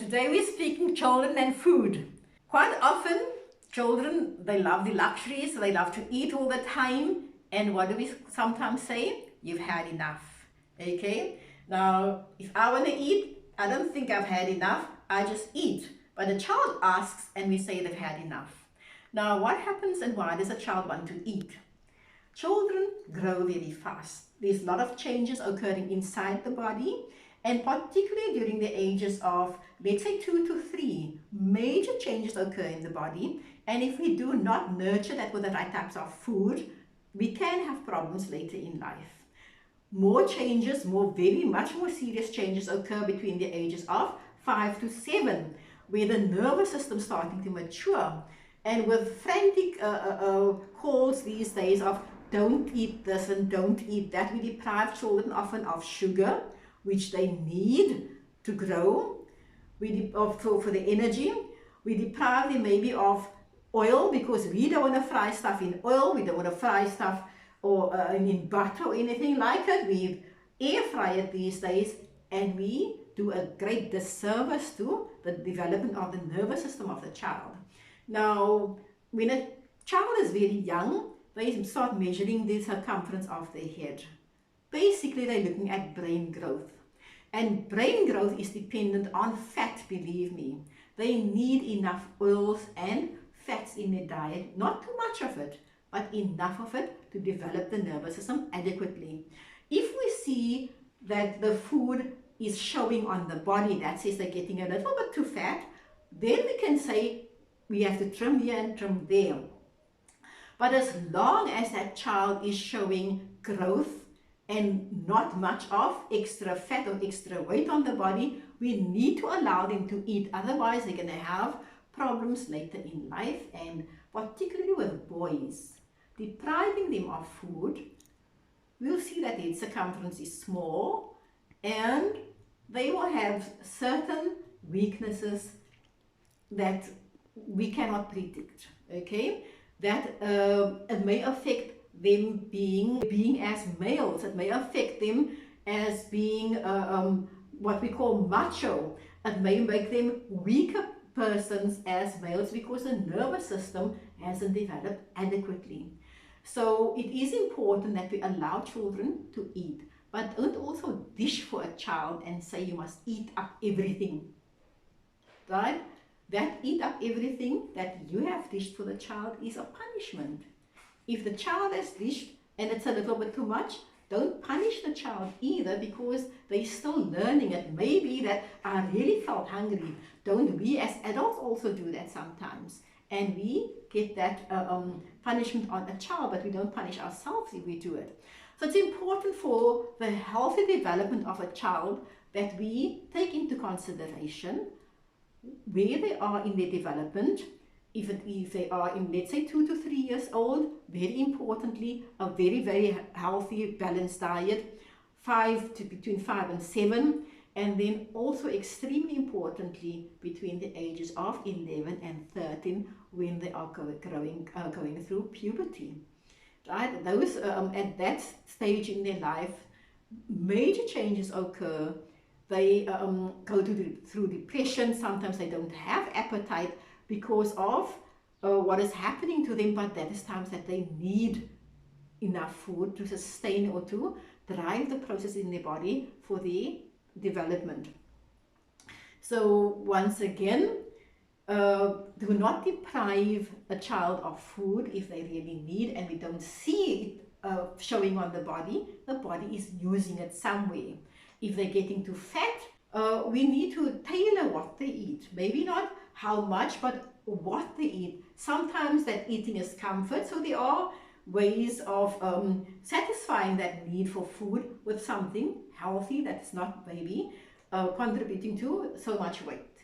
Today we're speaking children and food. Quite often, children, they love the luxuries, they love to eat all the time. And what do we sometimes say? You've had enough. Okay? Now, if I want to eat, I don't think I've had enough. I just eat. But the child asks and we say they've had enough. Now, what happens and why does a child want to eat? Children grow very fast. There's a lot of changes occurring inside the body, and particularly during the ages of, let's say, 2 to 3, major changes occur in the body. And if we do not nurture that with the right types of food, we can have problems later in life. More changes, much more serious changes occur between the ages of 5 to 7, where the nervous system is starting to mature. And with frantic calls these days of don't eat this and don't eat that, we deprive children often of sugar, which they need to grow, for the energy. We deprive them maybe of oil because we don't want to fry stuff in oil, we don't want to fry stuff or in butter or anything like it. We air fry it these days, and we do a great disservice to the development of the nervous system of the child. Now, when a child is very young, they start measuring the circumference of their head. Basically, they're looking at brain growth. And brain growth is dependent on fat, believe me. They need enough oils and fats in their diet, not too much of it, but enough of it to develop the nervous system adequately. If we see that the food is showing on the body that says they're getting a little bit too fat, then we can say we have to trim here and trim there. But as long as that child is showing growth and not much of extra fat or extra weight on the body, we need to allow them to eat. Otherwise, they're going to have problems later in life, and particularly with boys. Depriving them of food, we'll see that their circumference is small and they will have certain weaknesses that we cannot predict, okay? That it may affect them being as males. It may affect them as being what we call macho. It may make them weaker persons as males because the nervous system hasn't developed adequately. So it is important that we allow children to eat, but don't also dish for a child and say you must eat up everything, right? That eat up everything that you have dished for the child is a punishment. If the child has dished and it's a little bit too much, don't punish the child either, because they're still learning. It may be that I really felt hungry. Don't we as adults also do that sometimes? And we get that punishment on a child, but we don't punish ourselves if we do it. So it's important for the healthy development of a child that we take into consideration where they are in their development. If they are in, let's say, 2 to 3 years old, very importantly, a very, very healthy, balanced diet, between 5 and 7, and then also extremely importantly, between the ages of 11 and 13, when they are going through puberty. Right? Those at that stage in their life, major changes occur. They go through depression. Sometimes they don't have appetite because of what is happening to them, but that is times that they need enough food to sustain or to drive the process in their body for their development. So once again, do not deprive a child of food if they really need and we don't see it showing on the body. The body is using it somewhere. If they're getting too fat, we need to tailor what they eat. Maybe not how much, but what they eat. Sometimes that eating is comfort, so there are ways of satisfying that need for food with something healthy that's not maybe contributing to so much weight.